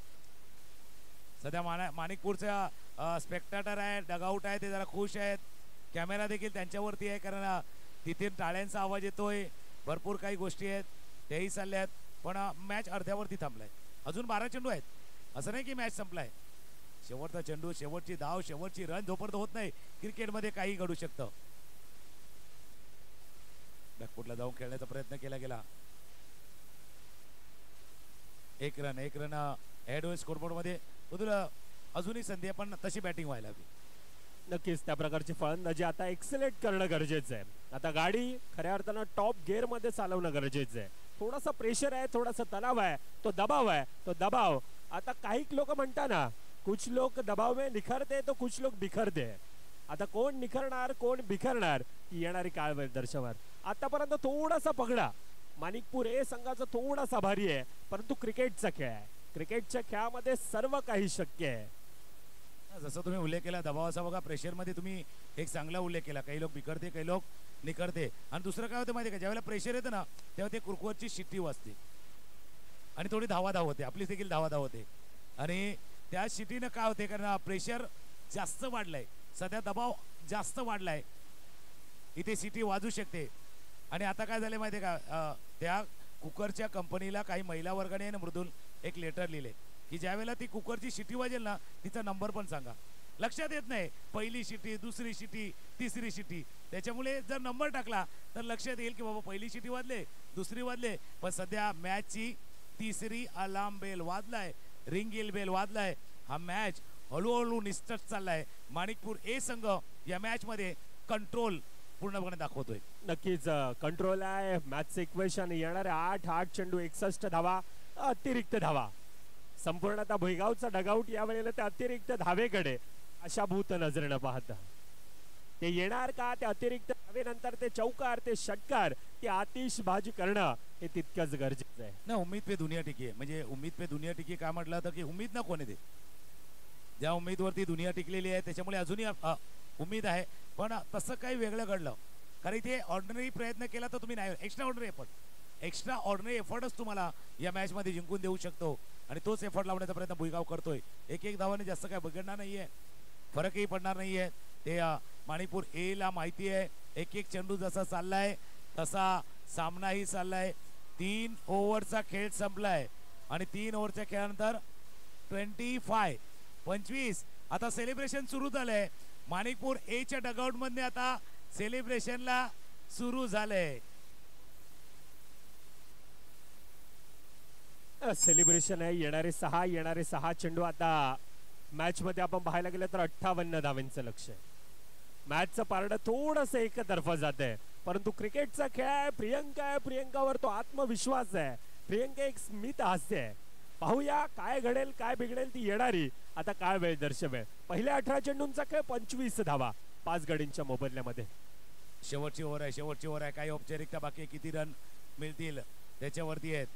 सध्या माणिकपूरचा स्पेक्टेटर आहे, डगआउट आहे, ते जरा खुश आहेत. कॅमेरा देखील त्यांच्यावरती आहे, कारण तिथे टाळ्यांचा आवाज येतोय. भरपूर काही गोष्टी आहेत, तेही चालल्या आहेत. पण मॅच अर्ध्यावरती थांबलाय. अजून 12 चेंडू आहेत. असं नाही की मॅच संपलाय. शेवटचा चेंडू, शेवटची धाव, शेवटची रन जोपर्यंत होत नाही, क्रिकेटमध्ये काही घडू शकतं. बॅकफुटला जाऊन खेळण्याचा प्रयत्न केला गेला. 1 रन ऍड होईल स्कोरबोर्ड मध्ये. तुला अजूनही संधी आहे, पण तशी बॅटिंग व्हायला हवी. नक्कीच त्या प्रकारची फलंदाजी आता एक्सलेट करणं गरजेचं आहे. आता गाडी खऱ्या अर्थानं टॉप गिअर मध्ये चालवणं गरजेचं आहे. थोडासा प्रेशर आहे, थोडासा तणाव आहे, तो दबाव आहे. तो दबाव आता काही लोक म्हणताना, कुछ लोग दबाव में निखरते तो कुछ लोग बिखरते. आता कोण निखरणार, कोण बिखरणार, ती येणारी काळ दर्शवणार. आतापर्यंत थोडासा पगडा माणिकपूर ए संघाचा थोडासा भारी आहे, परंतु क्रिकेटचा खेळ आहे. क्रिकेटच्या खेळामध्ये सर्व काही शक्य आहे. जसं तुम्ही उल्लेख केला दबावाचा, बघा प्रेशर मध्ये तुम्ही एक चांगला उल्लेख केला. काही लोक बिखरते, काही लोक निकळते. आणि दुसरं काय होतं माहिती आहे का, ज्यावेळेला प्रेशर येतं ना तेव्हा ते कुरकुरची शिट्टी वाजते आणि थोडी धावाधाव होते, आपली देखील धावाधाव होते. आणि त्या शिटीनं काय होते, कारण प्रेशर जास्त वाढलंय, सध्या दबाव जास्त वाढलाय, इथे शिटी वाजू शकते. आणि आता काय झालं माहिती आहे का, त्या कुकरच्या कंपनीला काही महिला वर्गाने ना मृदुल एक लेटर लिहिले की ज्यावेळेला ती कुकरची शिटी वाजेल ना तिचा नंबर पण सांगा. लक्षात येत नाही पहिली शिटी, दुसरी शिटी, तिसरी शिटी, त्याच्यामुळे जर नंबर टाकला तर लक्षात येईल की बाबा पहिली शिटी वाजले, दुसरी वाजले. पण सध्या मॅचची तिसरी अलार्म बेल वाजलाय, रिंगेल बेल वाजलाय. हा मॅच हळूहळू निश्चित चाललाय. माणिकपूर ए संघ या मॅच मध्ये कंट्रोल पूर्णपणे दाखवतोय. नक्कीच कंट्रोल आहे. मॅच इक्वेशन येणारे 8 चेंडू 61 धावा, अतिरिक्त धावा. संपूर्ण आता भुईगावचा डगआउट या वेळेला त्या अतिरिक्त धावेकडे आशाभूत नजरेनं पाहता. ते येणार का, ते अतिरिक्त धावेनंतर ते चौकार, ते षटकार, ते आतिषबाजी करणं हे तितकंच गरजेचं आहे ना. उम्मीद पे दुनिया टिकी आहे. म्हणजे उम्मीद पे दुनिया टिकी काय म्हटलं तर की उम्मीद ना कोणी दे, ज्या उम्मीदवरती दुनिया टिकलेली आहे त्याच्यामुळे अजूनही उम्मीद आहे. पण तसं काही वेगळं घडलं, कारण इथे ऑर्डिनरी प्रयत्न केला तर तुम्ही नाही, एक्स्ट्रा ऑर्डिनरी एफर्टच तुम्हाला या मॅच मध्ये जिंकून देऊ शकतो. आणि तोच एफर्ट लावण्याचा प्रयत्न भुईगाव करतोय. एक धावाने जास्त काय बिघडणार नाहीये, फरकही पडणार नाहीये. ते माणिकपूर ए ला माहिती आहे एक चेंडू जसा चाललाय तसा सामनाही चाललाय. 3 ओव्हरचा खेळ संपलाय आणि 3 ओव्हरच्या खेळानंतर 25 आता सेलिब्रेशन सुरू झालंय. माणिकपूर ए च्या डगआउट मध्ये आता सेलिब्रेशनला सुरू झालंय. सेलिब्रेशन आहे. येणारे 6 चेंडू आता मॅच मध्ये आपण पाहायला गेलं तर 58 धावांचं लक्ष आहे. मॅचचं पारडं थोडंसं एकतर्फा जात आहे, परंतु क्रिकेटचा खेळ आहे. प्रियंकावर तो आत्मविश्वास आहे. प्रियंका एक स्मित हास्य आहे. पाहूया काय घडेल, काय बिघडेल ती येणारी आता काय वेळ दर्शवेल. पहिल्या 18 चेंडूंचा खेळ 25 धावा 5 गडींच्या मोबदल्यामध्ये. शेवटची ओव्हर आहे. काही औपचारिकता बाकी, किती रन मिळतील त्याच्यावरती आहेत.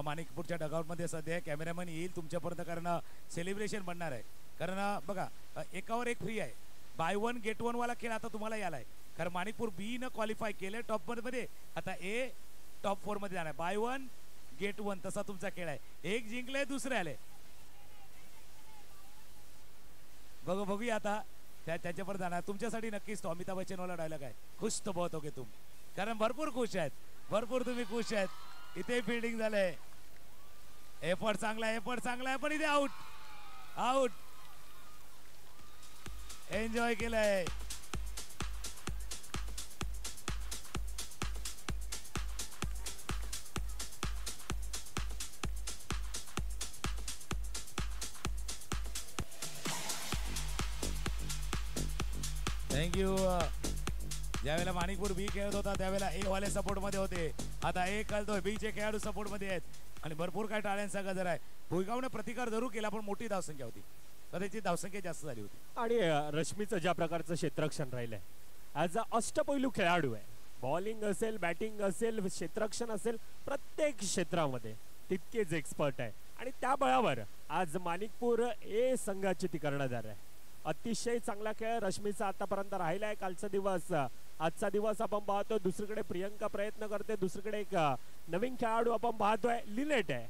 माणिकपूरच्या डगआउट मध्ये सध्या कॅमेरामॅन येईल तुमच्यापर्यंत, कारण सेलिब्रेशन बनणार आहे. कारण बघा एकावर एक फ्री आहे, बाय 1 गेट 1 वाला खेळ आता तुम्हाला यालाय. कारण माणिकपूर बी न क्वालिफाय केले टॉप मध्ये, आता ए टॉप 4 मध्ये जाणार. बाय 1 गेट 1 तसा तुमचा खेळ आहे. एक जिंकले, दुसरे आले. बघूया आता त्याच्यावर जाणार. तुमच्यासाठी नक्कीच तो अमिताभ बच्चन वाला डायलॉग आहे, खुश तो बहुत होगे तुम. कारण भरपूर खुश आहेत, भरपूर तुम्ही खुश आहेत. इथे फिल्डिंग झालंय, एफर्ट चांगला आहे, पण इथे आउट एन्जॉय केलंय. थँक्यू. ज्यावेळेला माणिकपूर बी खेळत होता त्यावेळेला ए वाले सपोर्ट मध्ये होते, आता ए खेळतोय, बी चे खेळाडू सपोर्ट मध्ये आहेत आणि भरपूर काय टाळ्यांचा गजर आहे. भुईगावने प्रतिकार जरूर केला, पण मोठी धावसंख्या होती, कदाचित धावसंख्या जास्त झाली होती. आणि रश्मीचं ज्या प्रकारचं क्षेत्ररक्षण राहिलंय, ॲज अ अष्टपैलू खेळाडू आहे. बॉलिंग असेल, बॅटिंग असेल, क्षेत्ररक्षण असेल, प्रत्येक क्षेत्रामध्ये तितकेच एक्सपर्ट आहे. आणि त्या बळावर आज माणिकपूर ए संघाची ती कर्णधार आहे. अतिशय चांगला खेळ रश्मीचा आतापर्यंत राहिलाय. आजचा दिवस आपण पाहतोय. दुसरीकडे प्रियंका प्रयत्न करते, दुसरीकडे एक नवीन खेळाडू आपण पाहतोय, लिनेट आहे.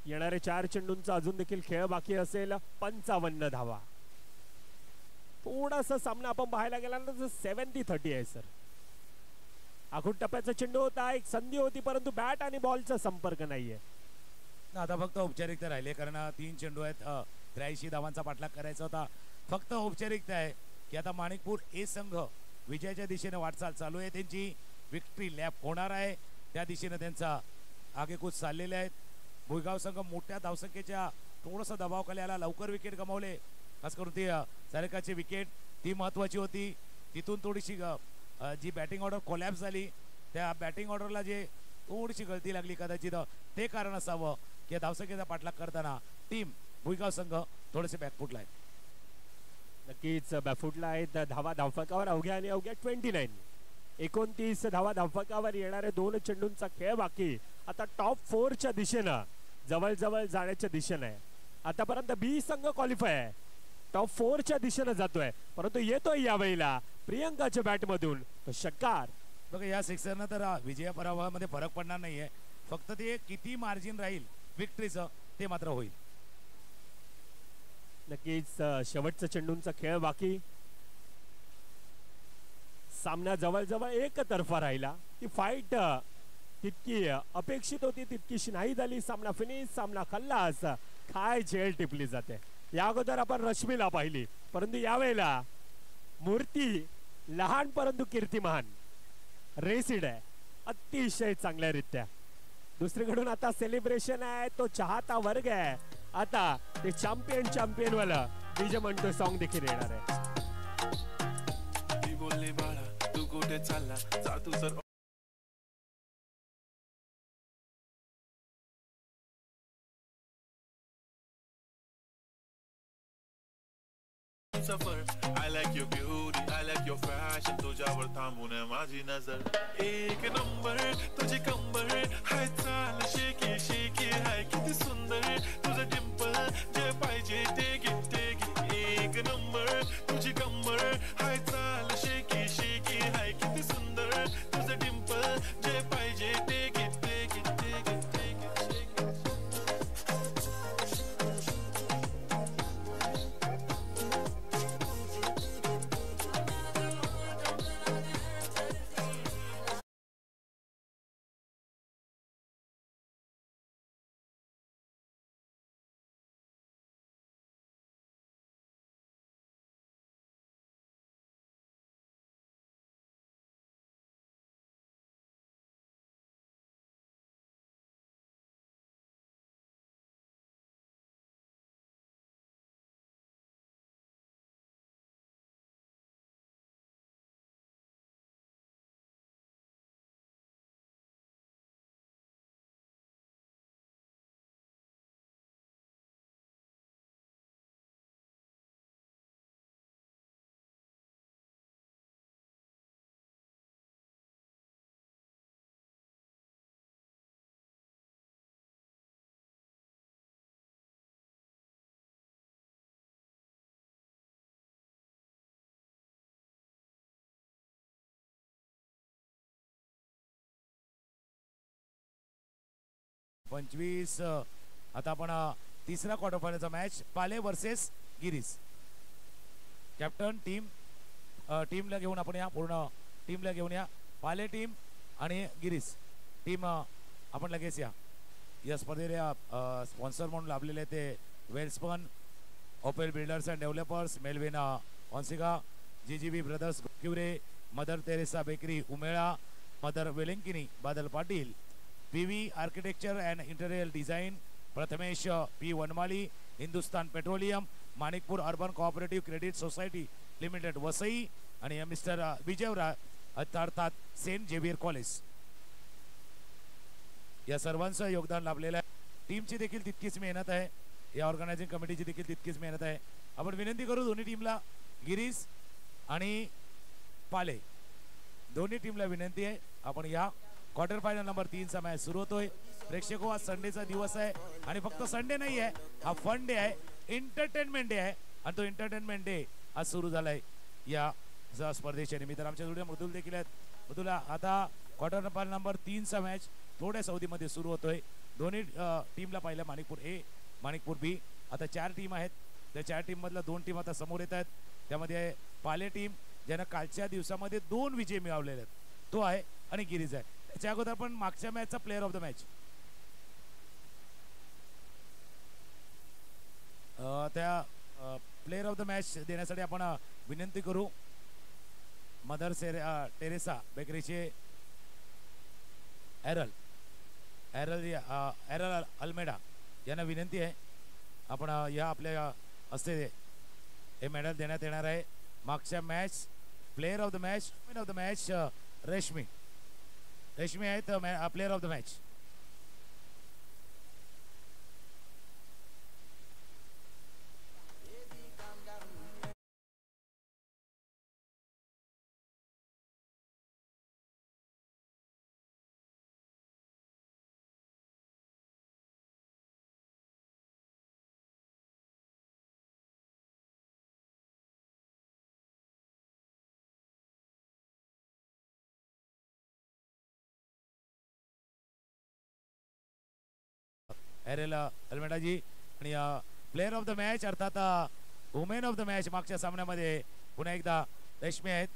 येणारे 4 चेंडूंचा अजून देखील खेळ बाकी असेल. 55 धावा. थोडासा सामना आपण पाहायला गेला ना 70-30 आहे सर. आखूड टप्प्याचा चेंडू होता, एक संधी होती, परंतु बॅट आणि बॉलचा संपर्क नाहीये. आता फक्त औपचारिकता राहिले, कारण 3 चेंडू आहेत. 83 धावांचा पाठलाग करायचा होता. फक्त औपचारिकता आहे की आता माणिकपूर ए संघ विजयाच्या दिशेने वाटचाल चालू आहे. त्यांची विक्ट्री लॅप होणार आहे, त्या दिशेने त्यांचा आगेकूच चाललेले आहेत. भुईगाव संघ मोठ्या धावसंख्येच्या थोडंसं दबावाखाली आला, लवकर विकेट गमावले. खास करून ती सारेकाची विकेट ती महत्वाची होती. तिथून थोडीशी जी बॅटिंग ऑर्डर कोलॅप्स झाली, त्या बॅटिंग ऑर्डरला जे थोडीशी गळती लागली, कदाचित ते कारण असावं की धावसंख्येचा पाठलाग करताना टीम भुईगाव संघ थोडेसे बॅकफुटला आहे. नक्कीच बॅकफुटला आहेत. धावा धावफलकावर अवघ्या 29 धावा धावफलकावर. येणारे 2 चेंडूंचा खेळ बाकी. आता टॉप 4 च्या दिशेनं जवळ जाण्याच्या दिशेनं आहे. आतापर्यंत बी संघ क्वालिफाय आहे. टॉप 4च्या दिशेने जातोय, परंतु येतोय यावेळेला प्रियंकाच्या बॅटमधून तो षटकार. बघा या सिक्सरनं तर विजय पराभवामध्ये फरक पडणार नाहीये, फक्त ते किती मार्जिन राहील विक्ट्रीचं ते मात्र होईल. नक्कीच शेवटचा चेंडूंचा खेळ बाकी. सामना जवळजवळ एकतर्फा राहिला. ती फाईट तितकी अपेक्षित होती तितकीशी नाही झाली. सामना फिनिश, सामना खल्लास, काय झेल टिपली जाते. या अगोदर आपण रश्मीला पाहिली, परंतु यावेळेला मूर्ती लहान परंतु कीर्तिमान रेसिड आहे अतिशय चांगल्यारीत्या. दुसरीकडून आता सेलिब्रेशन आहे, तो चाहता वर्ग आहे. आता ते चॅम्पियन वाला डीजे म्हणतो सॉन्ग देखील येणार आहे. बोलले बाळा तू कुठे चालला, जा तू जर सफर. I like your beauty, I like your fashion. तुझ्यावर थांबून माझी नजर. एक नंबर तुझी कंबर हाय, चाल शेकी शेकी हाय, किती सुंदर तुझं डिंपल, जे पाहिजे ते गिफ्ट. एक नंबर तुझी कंबर हाय, चाल शेकी शेकी हाय, किती सुंदर तुझं डिंपल, जे पाहिजे ते गिफ्ट. पंचवीस. आता आपण तिसरा क्वार्टर फायनलचा मॅच पाले वर्सेस गिरीस. कॅप्टन टीमला घेऊन आपण या, पूर्ण टीमला घेऊन या. पाले टीम आणि गिरीस टीम आपण लगेच या स्पर्धेला स्पॉन्सर म्हणून लाभलेले ते Welspun, Opel builders and developers, Melvin Onsiga, GGB brothers क्युरे, mother Teresa bakery Umela, mother Velankanni Badal Patil, PV architecture and interior design, Prathamesh P Vanmali, Hindustan petroleum, Manikpur urban cooperative credit society limited Vasai आणि मिस्टर विजयराव अर्थात सेंट झेवियर कॉलेज. या सर्वांचं योगदान लाभलेलं आहे. टीमची देखील तितकीच मेहनत आहे, या ऑर्गनायझिंग कमिटीची देखील तितकीच मेहनत आहे. आपण विनंती करू दोन्ही टीमला, गिरीस आणि पाले दोन्ही टीमला विनंती आहे, आपण या क्वार्टर फायनल नंबर 3चा मॅच सुरू होतोय. प्रेक्षको आज संडेचा दिवस आहे आणि फक्त संडे नाही आहे, हा फन डे आहे, एंटरटेनमेंट डे आहे आणि तो एंटरटेनमेंट डे आज सुरू झालाय या स्पर्धेच्या निमित्तानं. आमच्या जोड्या मृदुल देखील आहेत. मृदुला आता क्वार्टर फायनल नंबर 3चा मॅच थोड्या सौदीमध्ये सुरू होतोय. दोन्ही टीमला पाहिलं माणिकपूर ए, माणिकपूर बी. आता 4 टीम आहेत, त्या 4 टीम मधल्या 2 टीम आता समोर येत आहेत. त्यामध्ये पाले टीम ज्यानं कालच्या दिवसामध्ये 2 विजय मिळवलेले आहेत तो आहे आणि गिरीज आहे. त्याच्या अगोदर पण मागच्या मॅचचा प्लेअर ऑफ द मॅच त्या प्लेअर ऑफ द मॅच देण्यासाठी आपण विनंती करू. मदर टेरेसा बेकरीचे एरल अल्मेडा यांना विनंती आहे, आपण या आपल्या हस्ते हे मेडल देण्यात येणार आहे. मागच्या match player of the match, man of the match रेशमी आहेत प्लेअर ऑफ द मॅच. एरेल अल्मेडाजी. आणि प्लेअर ऑफ द मॅच अर्थात वुमेन ऑफ द मॅच मागच्या सामन्यामध्ये पुन्हा एकदा रेश्मी आहेत.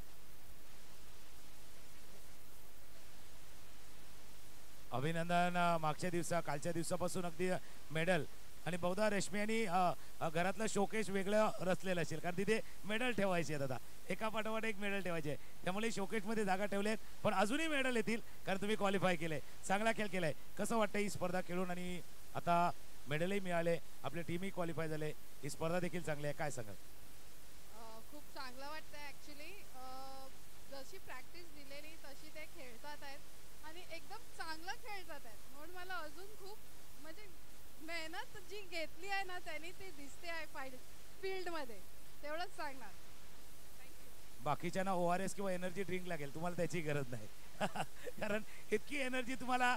अभिनंदन. मागच्या कालच्या दिवसापासून अगदी मेडल आणि बहुधा रेश्मी यांनी घरातलं शोकेश वेगळं रचलेलं असेल, कारण तिथे मेडल ठेवायचे आहेत. आता एका पाठोपाठ एक मेडल ठेवायचे, त्यामुळे शोकेशमध्ये जागा ठेवले आहेत. पण अजूनही मेडल येतील, कारण तुम्ही क्वालिफाय केले, चांगला खेळ केलाय. कसं वाटतं ही स्पर्धा खेळून आणि आता मेडलही मिळाले, आपले टीमही क्वालिफाय झाले, ही स्पर्धा देखील चांगली आहे, काय सांगाल? खूप चांगलं वाटतं ॲक्च्युली. जशी प्रॅक्टिस दिलेली तशी ते खेळतात आहेत आणि एकदम चांगलं खेळतात आहेत. म्हणून मला अजून खूप म्हणजे मेहनत जी घेतली आहे ना त्यांनी ती दिसते आहे फील्डमध्ये, तेवढंच सांगणार. बाकीच्यांना ORS किंवा एनर्जी ड्रिंक लागेल, तुम्हाला त्याची गरज नाही कारण इतकी एनर्जी तुम्हाला